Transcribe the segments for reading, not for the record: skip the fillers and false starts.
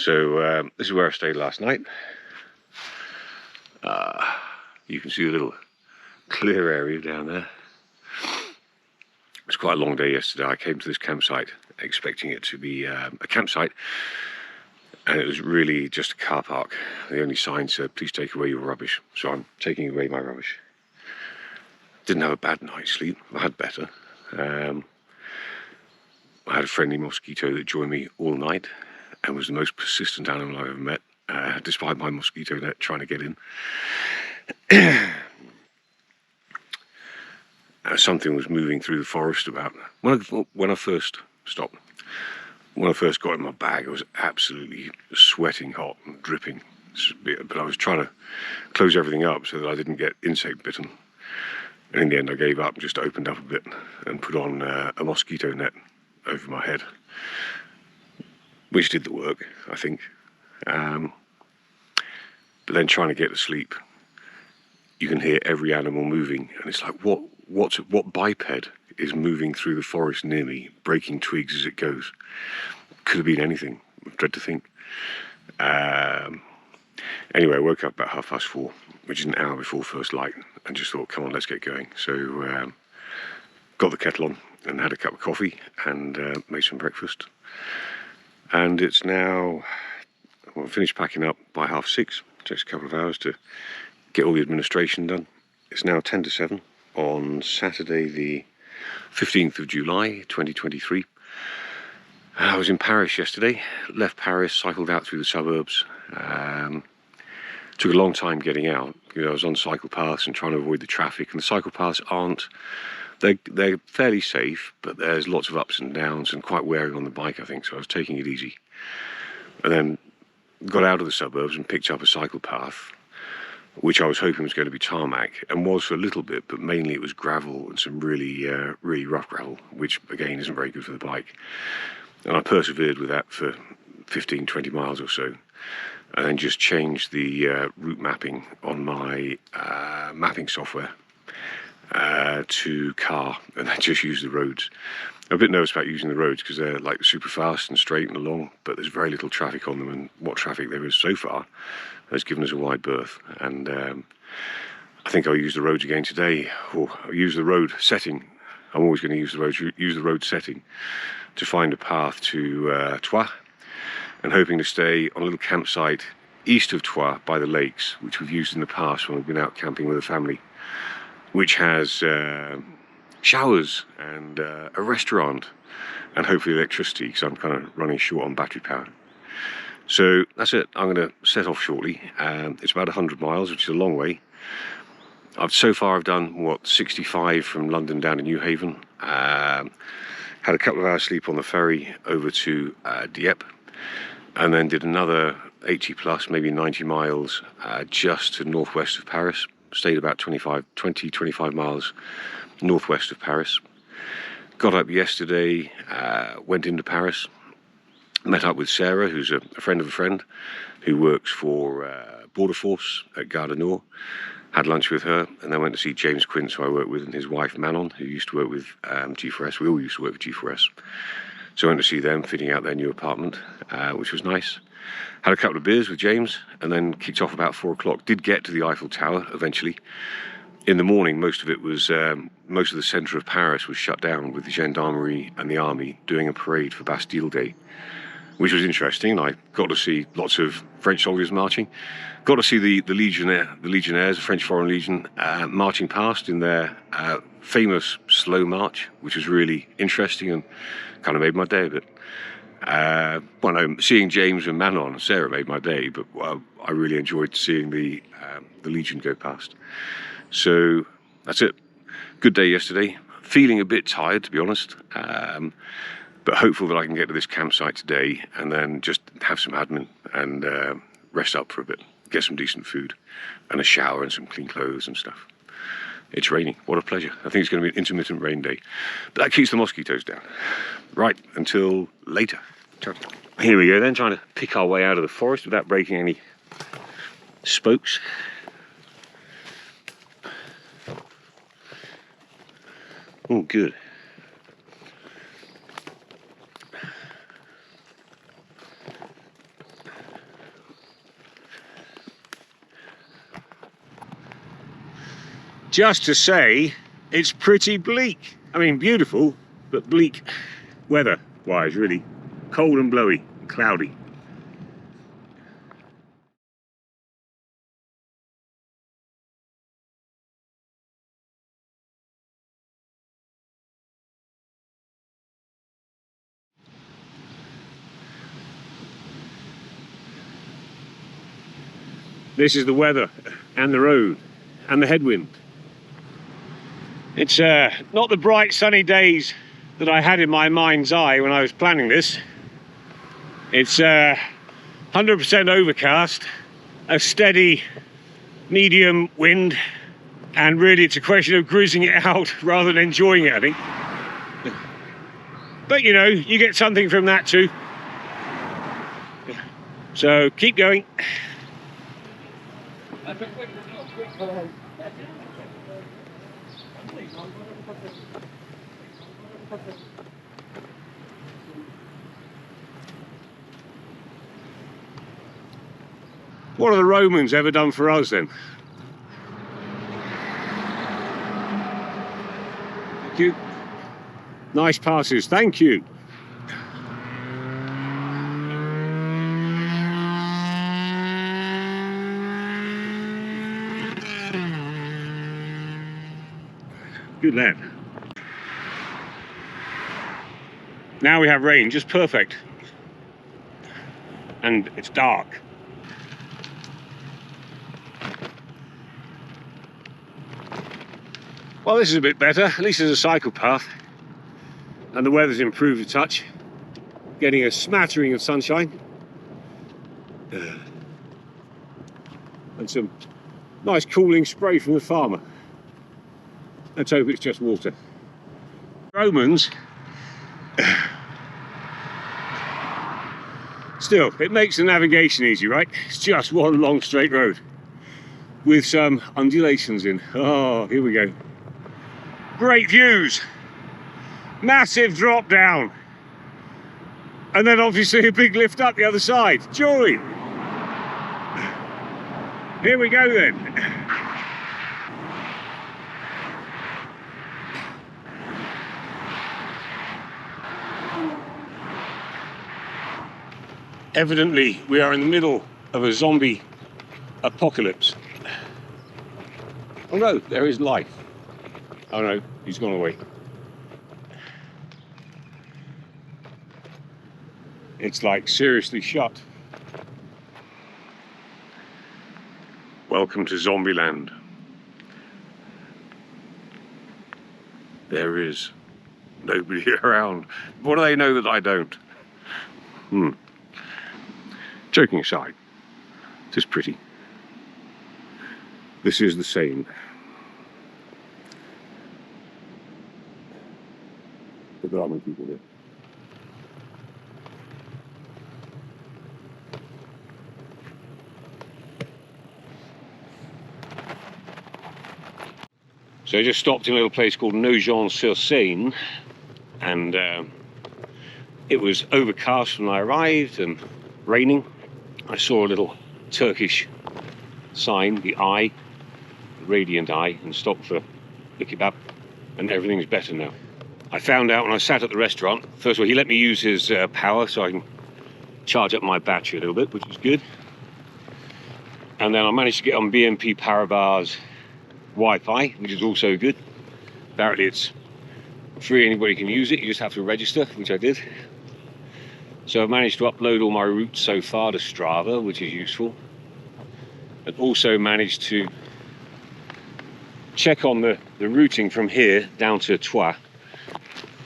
So this is where I stayed last night. You can see a little clear area down there. It was quite a long day yesterday. I came to this campsite expecting it to be a campsite, and it was really just a car park. The only sign said, "Please take away your rubbish." So I'm taking away my rubbish. Didn't have a bad night's sleep. I had better. I had a friendly mosquito that joined me all night and was the most persistent animal I've ever met, despite my mosquito net trying to get in. Something was moving through the forest about when I first stopped. When I first got in my bag, I was absolutely sweating hot and dripping, but I was trying to close everything up so that I didn't get insect bitten. And in the end I gave up and just opened up a bit and put on a mosquito net over my head, which did the work, I think. But then trying to get to sleep, you can hear every animal moving, and it's like, what biped is moving through the forest near me, breaking twigs as it goes? Could have been anything. I dread to think. Anyway, I woke up about 4:30, which is an hour before first light, and just thought, come on, let's get going. So got the kettle on and had a cup of coffee and made some breakfast. And it's now, well, I finished packing up by 6:30. It takes a couple of hours to get all the administration done. It's now 7:10 on Saturday the 15th of July 2023. I was in Paris yesterday, left Paris, cycled out through the suburbs. Took a long time getting out. I was on cycle paths and trying to avoid the traffic, and the cycle paths they're fairly safe, but there's lots of ups and downs and quite wearing on the bike, I think, so I was taking it easy. And then got out of the suburbs and picked up a cycle path, which I was hoping was going to be tarmac, and was for a little bit, but mainly it was gravel and some really rough gravel, which again isn't very good for the bike. And I persevered with that for 15-20 miles or so, and then just changed the route mapping on my mapping software to car, and then just used the roads. I'm a bit nervous about using the roads because they're like super fast and straight and along, but there's very little traffic on them, and what traffic there is so far has given us a wide berth. And I think I'll use the roads again today, or I'll use the road setting. I'm always going to use the road setting to find a path to Troyes, and hoping to stay on a little campsite east of Troyes by the lakes, which we've used in the past when we've been out camping with a family, which has showers and a restaurant and hopefully electricity, because I'm kind of running short on battery power. So that's it. I'm going to set off shortly. It's about 100 miles, which is a long way. So far I've done 65 from London down to Newhaven. Had a couple of hours sleep on the ferry over to Dieppe, and then did another 80 plus, maybe 90 miles just to northwest of Paris. Stayed about 20-25 miles northwest of Paris. Got up yesterday, went into Paris, met up with Sarah, who's a friend of a friend, who works for Border Force at Gare du Nord. Had lunch with her, and then went to see James Quince, who I work with, and his wife Manon, who used to work with G4S. We all used to work with G4S. So I went to see them fitting out their new apartment, which was nice. Had a couple of beers with James, and then kicked off about 4 o'clock. Did get to the Eiffel Tower eventually. In the morning, most of the centre of Paris was shut down, with the gendarmerie and the army doing a parade for Bastille Day, which was interesting. I got to see lots of French soldiers marching. Got to see the Legionnaires, the French Foreign Legion, marching past in their famous slow march, which was really interesting and kind of made my day a bit. Seeing James and Manon and Sarah made my day, but I really enjoyed seeing the Legion go past. So that's it. Good day yesterday. Feeling a bit tired, to be honest, but hopeful that I can get to this campsite today and then just have some admin and rest up for a bit, get some decent food and a shower and some clean clothes and stuff. It's raining. What a pleasure. I think it's going to be an intermittent rain day, but that keeps the mosquitoes down. Right, until later. Here we go then, trying to pick our way out of the forest without breaking any spokes. Oh, good. just to say it's pretty bleak. I mean, beautiful, but bleak weather-wise, really. Cold and blowy, and cloudy. This is the weather and the road and the headwind. It's not the bright sunny days that I had in my mind's eye when I was planning this. It's 100% overcast, a steady medium wind, and really it's a question of cruising it out rather than enjoying it, I think. But you know, you get something from that too. So keep going. What have the Romans ever done for us then? Thank you. Nice passes, thank you. Good lad. Now we have rain, just perfect. And it's dark. Well, this is a bit better. At least there's a cycle path. And the weather's improved a touch. Getting a smattering of sunshine. And some nice cooling spray from the farmer. Let's hope it's just water. Romans, still, it makes the navigation easy, right? It's just one long straight road with some undulations in. Oh, here we go. Great views, massive drop down, and then obviously a big lift up the other side. Joy! Here we go then. Evidently, we are in the middle of a zombie apocalypse. Oh no, there is life. Oh no, he's gone away. It's like seriously shut. Welcome to Zombieland. There is nobody around. What do they know that I don't? Joking aside, it is pretty. This is the same. But there are many people here. So I just stopped in a little place called Nogent-sur-Seine, and it was overcast when I arrived and raining. I saw a little Turkish sign, the eye, the radiant eye, and stopped for the kebab, and everything's better now. I found out when I sat at the restaurant, first of all, he let me use his power so I can charge up my battery a little bit, which is good. And then I managed to get on BNP Paribas Wi-Fi, which is also good. Apparently it's free, anybody can use it, you just have to register, which I did. So I've managed to upload all my routes so far to Strava, which is useful. And also managed to check on the routing from here down to Troyes.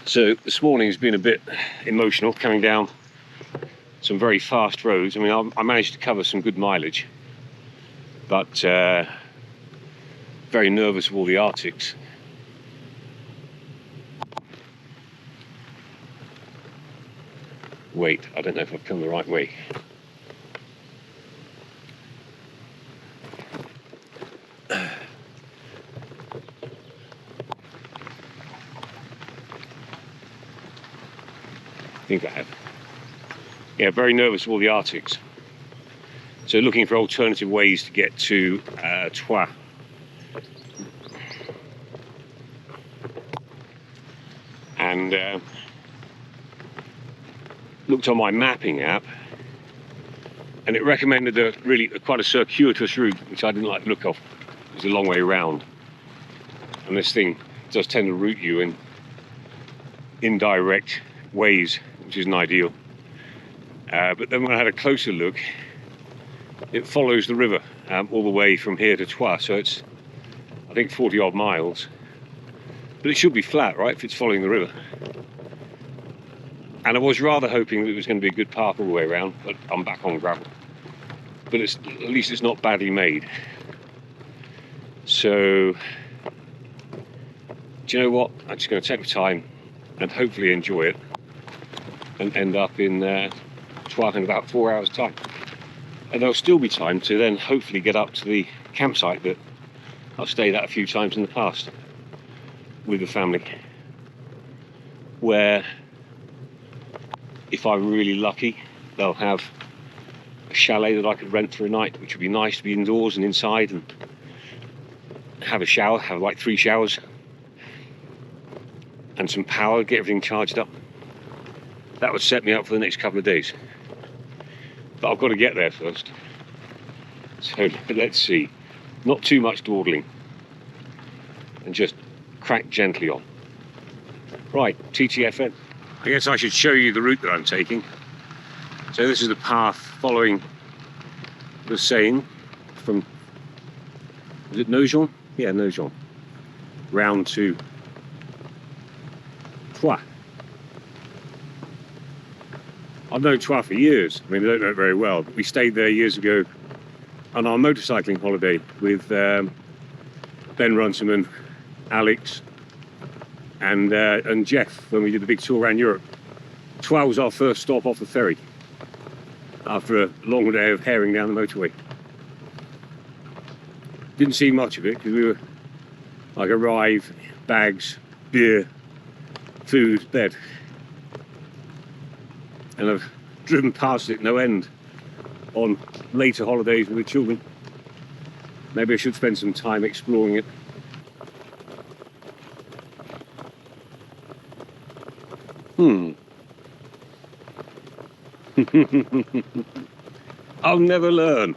So this morning has been a bit emotional, coming down some very fast roads. I mean, I managed to cover some good mileage, but very nervous of all the Arctics. Wait, I don't know if I've come the right way. I think I have. Yeah, very nervous of all the Arctics. So looking for alternative ways to get to Troyes. and looked on my mapping app, and it recommended quite a circuitous route, which I didn't like the look of. It was a long way around, and this thing does tend to route you in indirect ways, which isn't ideal. But then when I had a closer look, it follows the river all the way from here to Troyes, so it's, I think, 40 odd miles. But it should be flat, right, if it's following the river. And I was rather hoping that it was going to be a good path all the way around, but I'm back on gravel. But at least it's not badly made. So, do you know what? I'm just going to take my time and hopefully enjoy it, and end up in Troyes in about 4 hours' time. And there'll still be time to then hopefully get up to the campsite that I've stayed at a few times in the past with the family, where, if I'm really lucky, they'll have a chalet that I could rent for a night, which would be nice to be indoors and inside and have a shower, have like 3 showers and some power, get everything charged up. That would set me up for the next couple of days. But I've got to get there first. So let's see. Not too much dawdling, and just crack gently on. Right, TTFN. I guess I should show you the route that I'm taking. So this is the path following the Seine from, is it Nogent? Yeah, Nogent. Round to Troyes. I've known Troyes for years. I mean, I don't know it very well, but we stayed there years ago on our motorcycling holiday with Ben Runciman, Alex, and Jeff, when we did the big tour around Europe. Troyes was our first stop off the ferry after a long day of herring down the motorway. Didn't see much of it because we were like arrive, bags, beer, food, bed. And I've driven past it no end on later holidays with the children. Maybe I should spend some time exploring it. I'll never learn.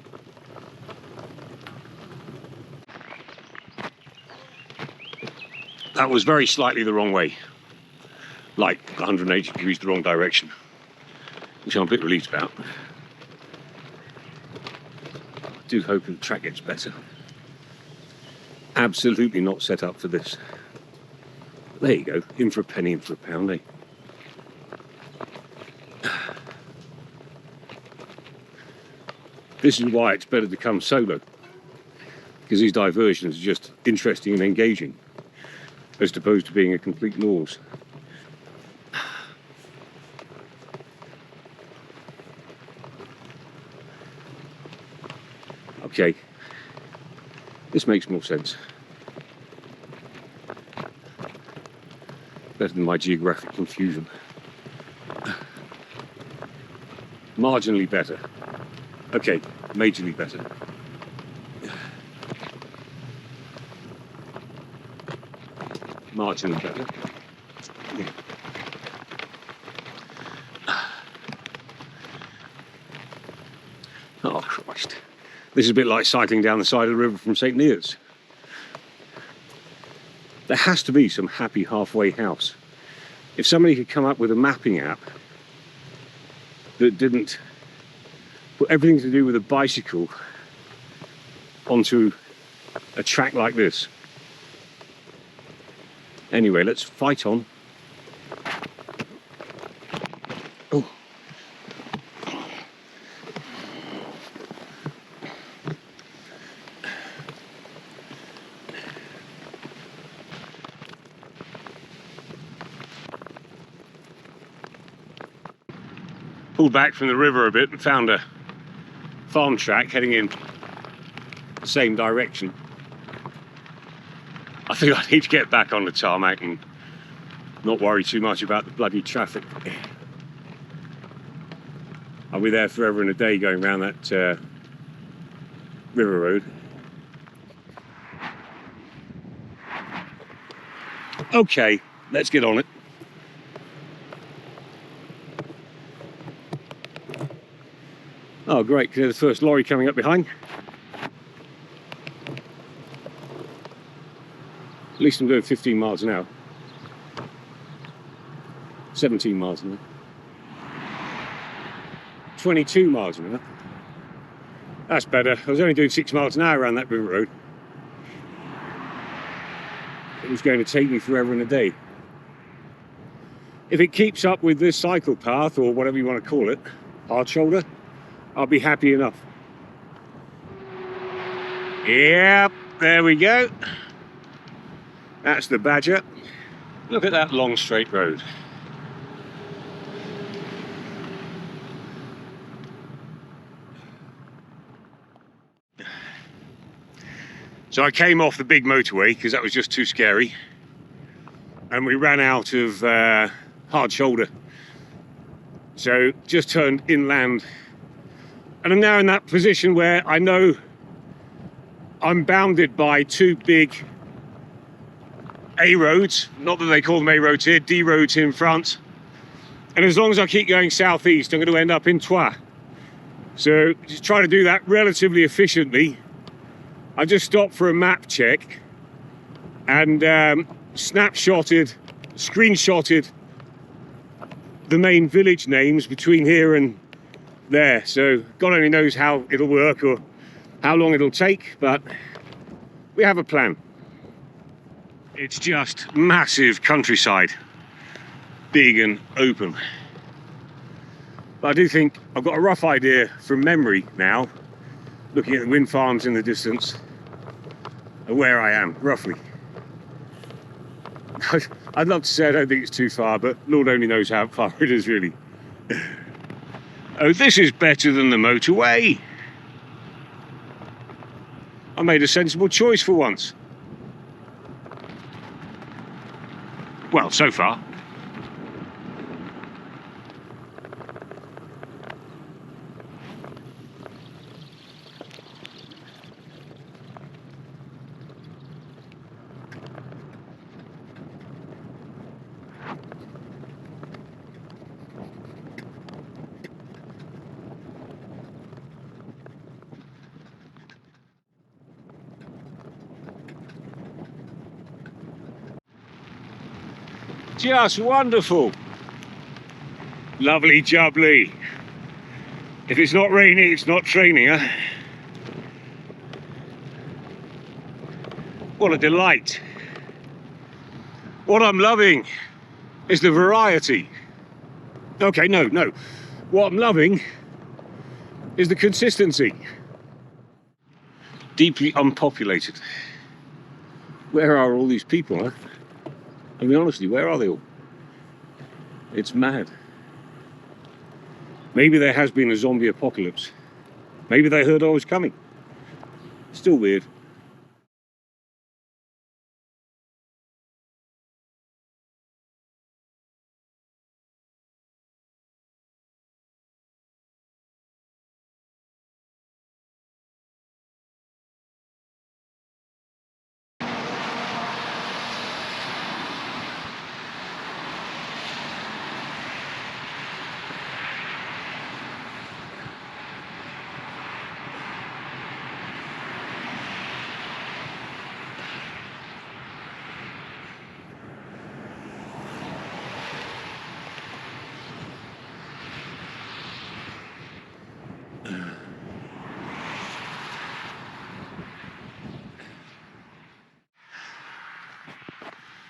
That was very slightly the wrong way, like 180 degrees the wrong direction, which I'm a bit relieved about. I do hope the track gets better. Absolutely not set up for this. There you go, in for a penny, in for a pound, eh? This is why it's better to come solo, because these diversions are just interesting and engaging, as opposed to being a complete nose. Okay, this makes more sense. Better than my geographic confusion. Marginally better. Okay, majorly better. Marginally better. Yeah. Oh Christ. This is a bit like cycling down the side of the river from St. Neots. There has to be some happy halfway house. If somebody could come up with a mapping app that didn't put everything to do with a bicycle onto a track like this. Anyway, let's fight on. Oh. Pulled back from the river a bit and found a farm track heading in the same direction. I think I need to get back on the tarmac and not worry too much about the bloody traffic. I'll be there forever and a day going around that river road. Okay, let's get on it. Oh great, there's the first lorry coming up behind. At least I'm doing 15 miles an hour. 17 miles an hour. 22 miles an hour. That's better. I was only doing 6 miles an hour around that river road. It was going to take me forever and a day. If it keeps up with this cycle path, or whatever you want to call it, hard shoulder, I'll be happy enough. Yep, there we go. That's the Badger. Look at that long straight road. So I came off the big motorway because that was just too scary, and we ran out of hard shoulder. So just turned inland, and I'm now in that position where I know I'm bounded by two big A roads, not that they call them A roads here, D roads in France. And as long as I keep going southeast, I'm going to end up in Troyes. So just try to do that relatively efficiently. I just stopped for a map check and screenshotted the main village names between here and there. So God only knows how it'll work or how long it'll take, but we have a plan. It's just massive countryside, big and open. But I do think I've got a rough idea from memory now, looking at the wind farms in the distance, of where I am, roughly. I'd love to say I don't think it's too far, but Lord only knows how far it is really. Oh, this is better than the motorway. I made a sensible choice for once. Well, so far. Just wonderful. Lovely jubbly. If it's not raining, it's not training, huh? What a delight. What I'm loving is the variety. Okay, no. What I'm loving is the consistency. Deeply unpopulated. Where are all these people, huh? I mean, honestly, where are they all? It's mad. Maybe there has been a zombie apocalypse. Maybe they heard I was coming. Still weird.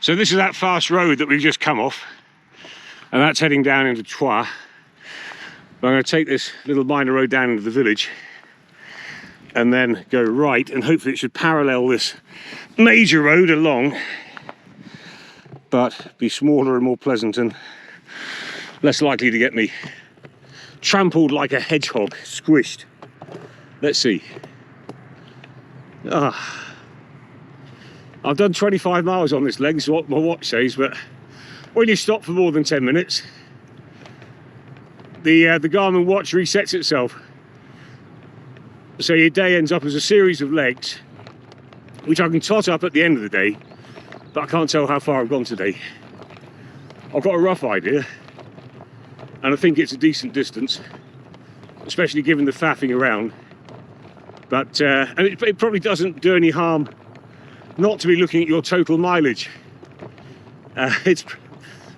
So this is that fast road that we've just come off, and that's heading down into Troyes. But I'm going to take this little minor road down into the village and then go right, and hopefully it should parallel this major road along, but be smaller and more pleasant and less likely to get me trampled like a hedgehog, squished. Let's see. I've done 25 miles on this leg, is what my watch says, but when you stop for more than 10 minutes, the Garmin watch resets itself. So your day ends up as a series of legs, which I can tot up at the end of the day, but I can't tell how far I've gone today. I've got a rough idea, and I think it's a decent distance. especially given the faffing around. But and it probably doesn't do any harm not to be looking at your total mileage. It's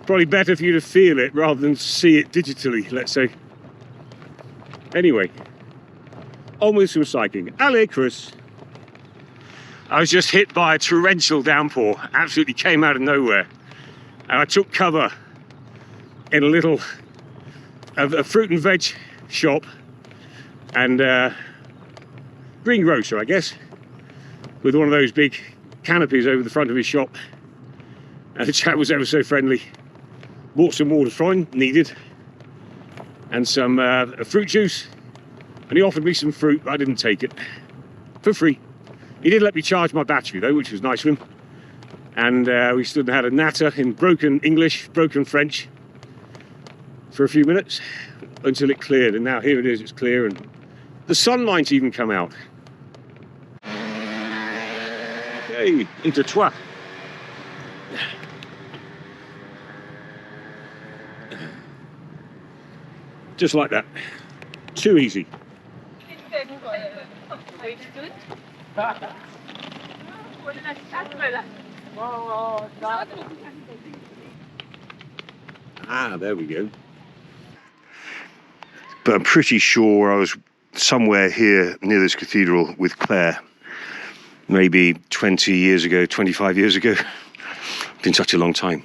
probably better for you to feel it rather than see it digitally, let's say. Anyway, on with some cycling. Allez, Chris. I was just hit by a torrential downpour, absolutely came out of nowhere. And I took cover in a little a fruit and veg shop and greengrocer, I guess, with one of those big canopies over the front of his shop. And the chap was ever so friendly. Bought some water for him, needed, and some fruit juice. And he offered me some fruit, but I didn't take it. For free. He did let me charge my battery though, which was nice of him. And we stood and had a natter in broken English, broken French for a few minutes until it cleared. And now here it is, it's clear, and the sun might even come out. Okay, into Troyes. Just like that. Too easy. Ah, there we go. But I'm pretty sure I was somewhere here near this cathedral with Claire, maybe 20 years ago, 25 years ago. Been such a long time.